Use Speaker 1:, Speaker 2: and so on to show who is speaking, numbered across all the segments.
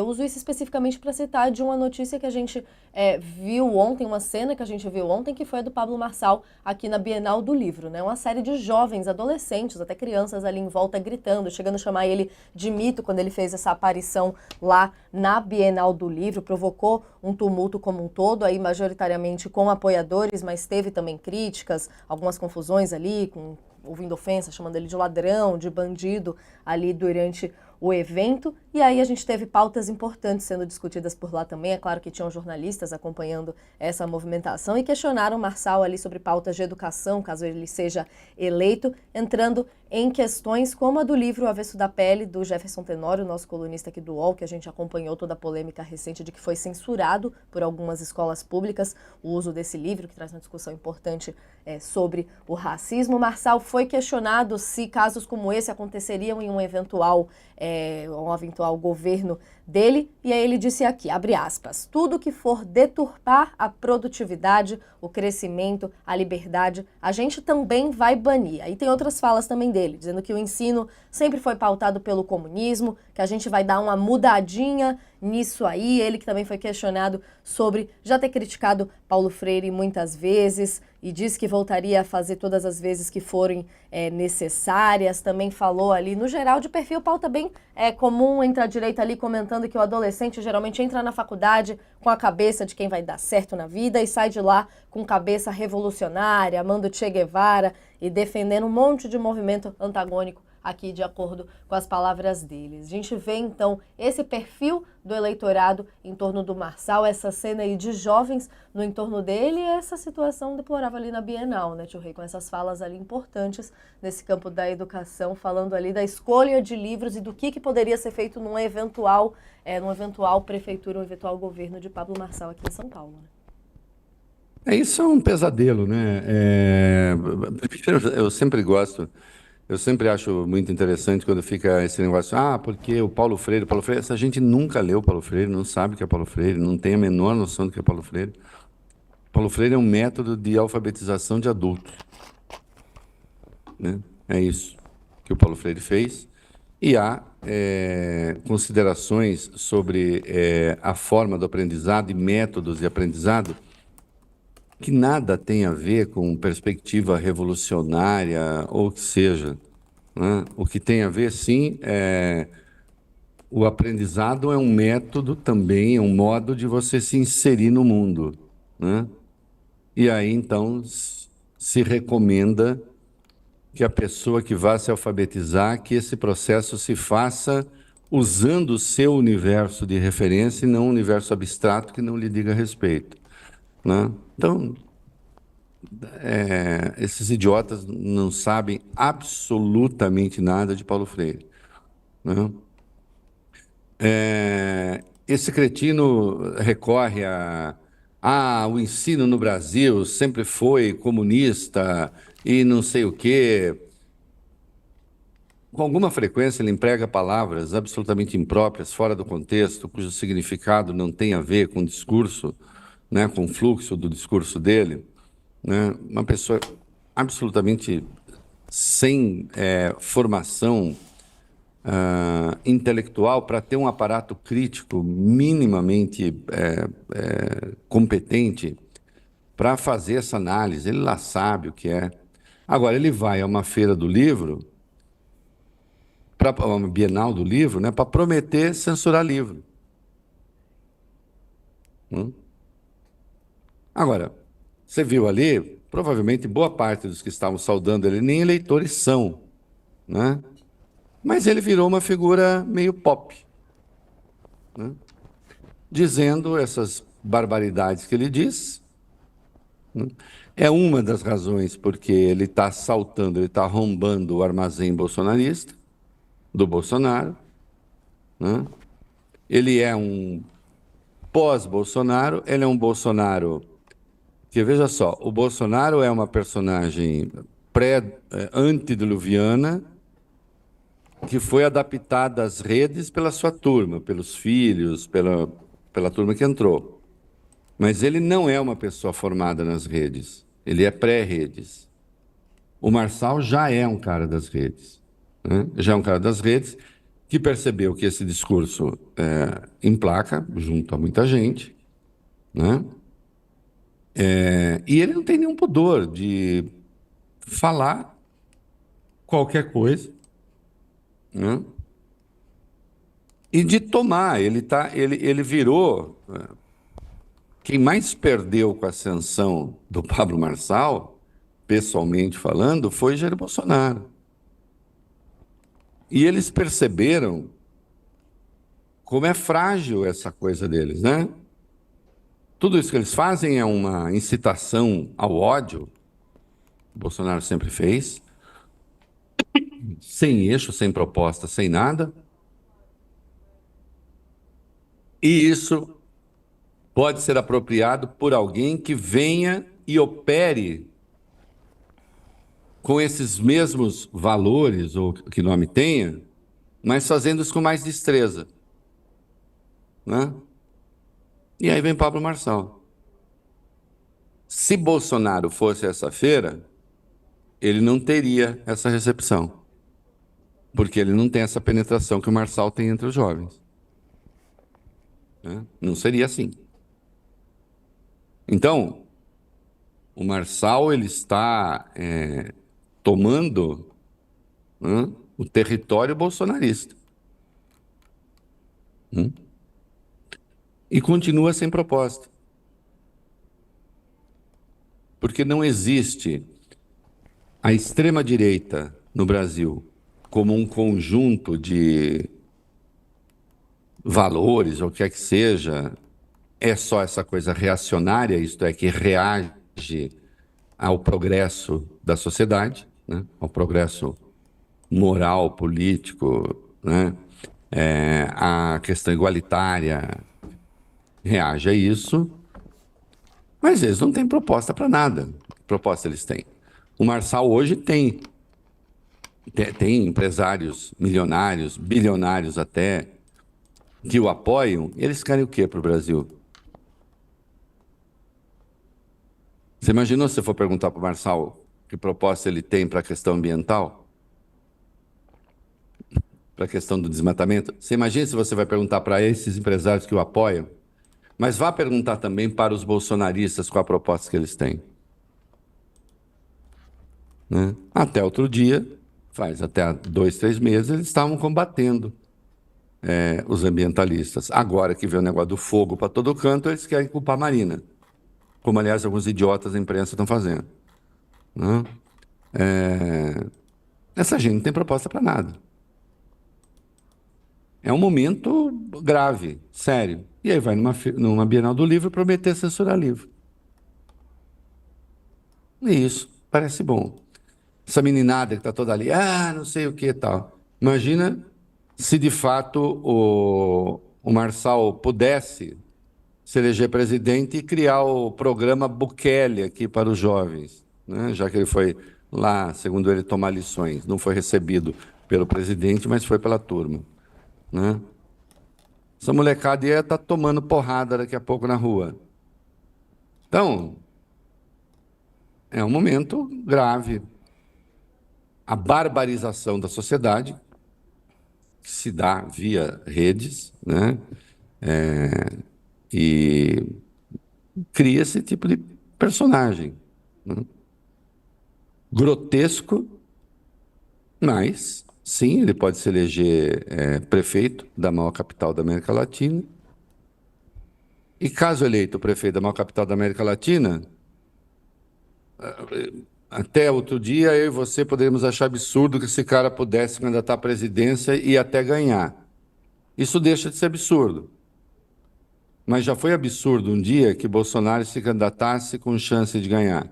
Speaker 1: Eu uso isso especificamente para citar de uma notícia que a gente viu ontem, uma cena que a gente viu ontem, que foi a do Pablo Marçal aqui na Bienal do Livro, né? Uma série de jovens, adolescentes, até crianças ali em volta gritando, chegando a chamar ele de mito quando ele fez essa aparição lá na Bienal do Livro, provocou um tumulto como um todo, aí majoritariamente com apoiadores, mas teve também críticas, algumas confusões ali, ouvindo ofensa, chamando ele de ladrão, de bandido ali durante o evento. E aí a gente teve pautas importantes sendo discutidas por lá também. É claro que tinham jornalistas acompanhando essa movimentação e questionaram Marçal ali sobre pautas de educação, caso ele seja eleito, entrando em questões como a do livro O Avesso da Pele, do Jefferson Tenório, nosso colunista aqui do UOL, que a gente acompanhou toda a polêmica recente de que foi censurado por algumas escolas públicas o uso desse livro, que traz uma discussão importante sobre o racismo. Marçal foi questionado se casos como esse aconteceriam em um eventual governo dele, e aí ele disse aqui, abre aspas, tudo que for deturpar a produtividade, o crescimento, a liberdade, a gente também vai banir. Aí tem outras falas também dele, dizendo que o ensino sempre foi pautado pelo comunismo, que a gente vai dar uma mudadinha nisso aí. Ele que também foi questionado sobre já ter criticado Paulo Freire muitas vezes e disse que voltaria a fazer todas as vezes que forem necessárias. Também falou ali, no geral, de perfil pauta bem comum entre a direita ali, comentando que o adolescente geralmente entra na faculdade com a cabeça de quem vai dar certo na vida e sai de lá com cabeça revolucionária, amando Che Guevara e defendendo um monte de movimento antagônico aqui de acordo com as palavras deles. A gente vê então esse perfil do eleitorado em torno do Marçal, essa cena aí de jovens no entorno dele e essa situação deplorável ali na Bienal, né, Tio Rei, com essas falas ali importantes nesse campo da educação, falando ali da escolha de livros e do que poderia ser feito numa eventual prefeitura, um eventual governo de Pablo Marçal aqui em São Paulo, né?
Speaker 2: Isso é um pesadelo, né? Eu sempre acho muito interessante quando fica esse negócio, porque o Paulo Freire, essa gente nunca leu Paulo Freire, não sabe o que é Paulo Freire, não tem a menor noção do que é Paulo Freire. Paulo Freire é um método de alfabetização de adultos, né? É isso que o Paulo Freire fez. E há considerações sobre a forma do aprendizado e métodos de aprendizado que nada tem a ver com perspectiva revolucionária ou o que seja, né? O que tem a ver, sim, o aprendizado é um método também, é um modo de você se inserir no mundo, né? E aí, então, se recomenda que a pessoa que vá se alfabetizar, que esse processo se faça usando o seu universo de referência e não um universo abstrato que não lhe diga respeito, né? Então, esses idiotas não sabem absolutamente nada de Paulo Freire, né? Esse cretino recorre o ensino no Brasil sempre foi comunista e não sei o quê. Com alguma frequência ele emprega palavras absolutamente impróprias, fora do contexto, cujo significado não tem a ver com o discurso, né, com o fluxo do discurso dele, né? Uma pessoa absolutamente sem formação intelectual para ter um aparato crítico minimamente competente para fazer essa análise. Ele lá sabe o que é. Agora, ele vai a uma feira do livro, para uma Bienal do livro, né, para prometer censurar livro. Agora, você viu ali, provavelmente boa parte dos que estavam saudando ele nem eleitores são, né? Mas ele virou uma figura meio pop, né? Dizendo essas barbaridades que ele diz, né? É uma das razões porque ele está assaltando, ele está arrombando o armazém bolsonarista, do Bolsonaro, né? Ele é um pós-Bolsonaro, ele é um Bolsonaro que, veja só, o Bolsonaro é uma personagem antediluviana que foi adaptada às redes pela sua turma, pelos filhos, pela turma que entrou. Mas ele não é uma pessoa formada nas redes, ele é pré-redes. O Marçal já é um cara das redes, né? Já é um cara das redes que percebeu que esse discurso emplaca junto a muita gente, né? E ele não tem nenhum pudor de falar qualquer coisa, né? E de tomar. Ele virou. Quem mais perdeu com a ascensão do Pablo Marçal, pessoalmente falando, foi Jair Bolsonaro. E eles perceberam como é frágil essa coisa deles, né? Tudo isso que eles fazem é uma incitação ao ódio. O Bolsonaro sempre fez, sem eixo, sem proposta, sem nada. E isso pode ser apropriado por alguém que venha e opere com esses mesmos valores, ou que nome tenha, mas fazendo isso com mais destreza, né? E aí vem Pablo Marçal. Se Bolsonaro fosse essa feira, ele não teria essa recepção, porque ele não tem essa penetração que o Marçal tem entre os jovens, né? Não seria assim. Então, o Marçal ele está tomando, né, o território bolsonarista. E continua sem proposta. Porque não existe a extrema-direita no Brasil como um conjunto de valores, ou o que quer que seja, é só essa coisa reacionária, isto é, que reage ao progresso da sociedade, né? Ao progresso moral, político, né? A questão igualitária reage a isso, mas eles não têm proposta para nada. Que proposta eles têm? O Marçal hoje tem empresários milionários, bilionários até, que o apoiam. Eles querem o quê para o Brasil? Você imaginou se você for perguntar para o Marçal que proposta ele tem para a questão ambiental? Para a questão do desmatamento? Você imagina se você vai perguntar para esses empresários que o apoiam? Mas vá perguntar também para os bolsonaristas qual a proposta que eles têm, né? Até outro dia, faz até 2, 3 meses, eles estavam combatendo os ambientalistas. Agora que vê o negócio do fogo para todo canto, eles querem culpar a Marina, como, aliás, alguns idiotas da imprensa estão fazendo, né? Essa gente não tem proposta para nada. É um momento grave, sério. E aí vai numa Bienal do Livro prometer censurar livro. E isso, parece bom. Essa meninada que está toda ali, não sei o que e tal. Imagina se de fato o Marçal pudesse se eleger presidente e criar o programa Bukele aqui para os jovens, né? Já que ele foi lá, segundo ele, tomar lições. Não foi recebido pelo presidente, mas foi pela turma, né? Essa molecada ia estar tomando porrada daqui a pouco na rua. Então, é um momento grave. A barbarização da sociedade, que se dá via redes, né? E cria esse tipo de personagem, né? Grotesco, mas, sim, ele pode se eleger prefeito da maior capital da América Latina. E caso eleito prefeito da maior capital da América Latina, até outro dia eu e você poderíamos achar absurdo que esse cara pudesse se candidatar à presidência e até ganhar. Isso deixa de ser absurdo. Mas já foi absurdo um dia que Bolsonaro se candidatasse com chance de ganhar.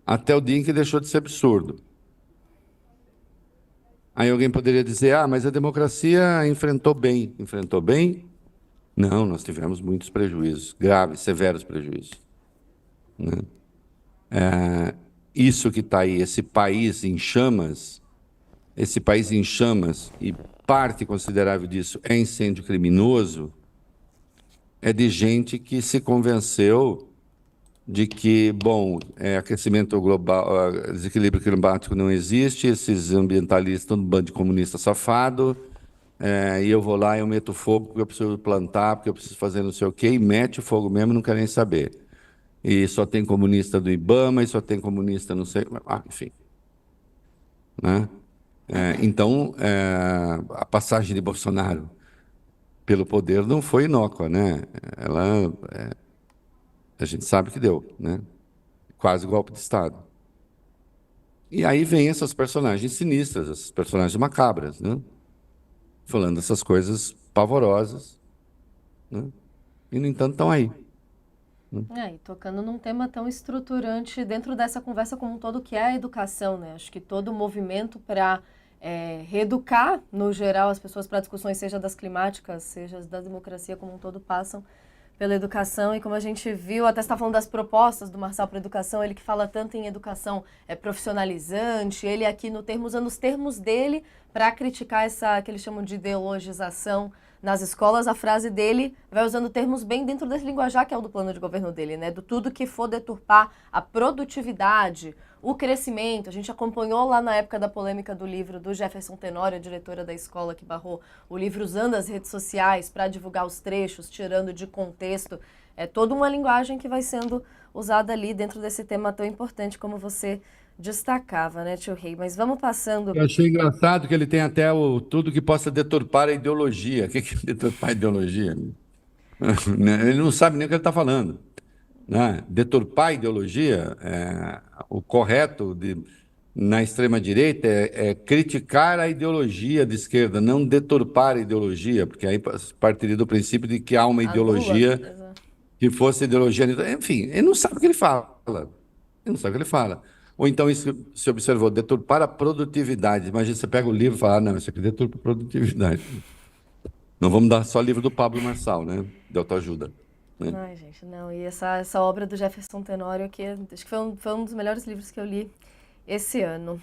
Speaker 2: Até o dia em que deixou de ser absurdo. Aí alguém poderia dizer, mas a democracia enfrentou bem. Enfrentou bem? Não, nós tivemos muitos prejuízos, graves, severos prejuízos, né? Isso que está aí, esse país em chamas, e parte considerável disso é incêndio criminoso, é de gente que se convenceu de que, aquecimento global, desequilíbrio climático não existe, esses ambientalistas, um bando de comunista safado, e eu vou lá e eu meto fogo porque eu preciso plantar, porque eu preciso fazer não sei o quê, e mete o fogo mesmo, não quer nem saber. E só tem comunista do Ibama, e só tem comunista não sei... enfim, né? Então, a passagem de Bolsonaro pelo poder não foi inócua, né? Ela, a gente sabe que deu, né? Quase golpe de Estado. E aí vem essas personagens sinistras, essas personagens macabras, né? Falando essas coisas pavorosas, né? E, no entanto, estão aí.
Speaker 1: E tocando num tema tão estruturante dentro dessa conversa como um todo, que é a educação, né? Acho que todo o movimento para reeducar, no geral, as pessoas para discussões, seja das climáticas, seja da democracia como um todo, passam pela educação. E como a gente viu, até você está falando das propostas do Marçal para a educação, ele que fala tanto em educação profissionalizante, ele aqui no termo, usando os termos dele para criticar essa que eles chamam de ideologização nas escolas. A frase dele vai usando termos bem dentro desse linguajar que é o do plano de governo dele, né? Do tudo que for deturpar a produtividade, o crescimento. A gente acompanhou lá na época da polêmica do livro do Jefferson Tenório, a diretora da escola que barrou o livro, usando as redes sociais para divulgar os trechos, tirando de contexto. É toda uma linguagem que vai sendo usada ali dentro desse tema tão importante como você destacava, né, Tio Rei? Mas vamos passando...
Speaker 2: Eu achei engraçado que ele tem até tudo que possa deturpar a ideologia. O que é deturpar a ideologia? Ele não sabe nem o que ele está falando, né? Deturpar a ideologia, o correto na extrema-direita é criticar a ideologia de esquerda, não deturpar a ideologia, porque aí partiria do princípio de que há uma
Speaker 1: Anula.
Speaker 2: ideologia
Speaker 1: Exato.
Speaker 2: que fosse ideologia. Enfim, ele não sabe o que ele fala. Ele não sabe o que ele fala. Ou então isso se observou, deturpar a produtividade. Imagina, você pega o livro e fala, não, isso aqui deturpa a produtividade. Não vamos dar só livro do Pablo Marçal, né? De autoajuda, né?
Speaker 1: Ai, gente, não. E essa obra do Jefferson Tenório, que acho que foi um dos melhores livros que eu li esse ano.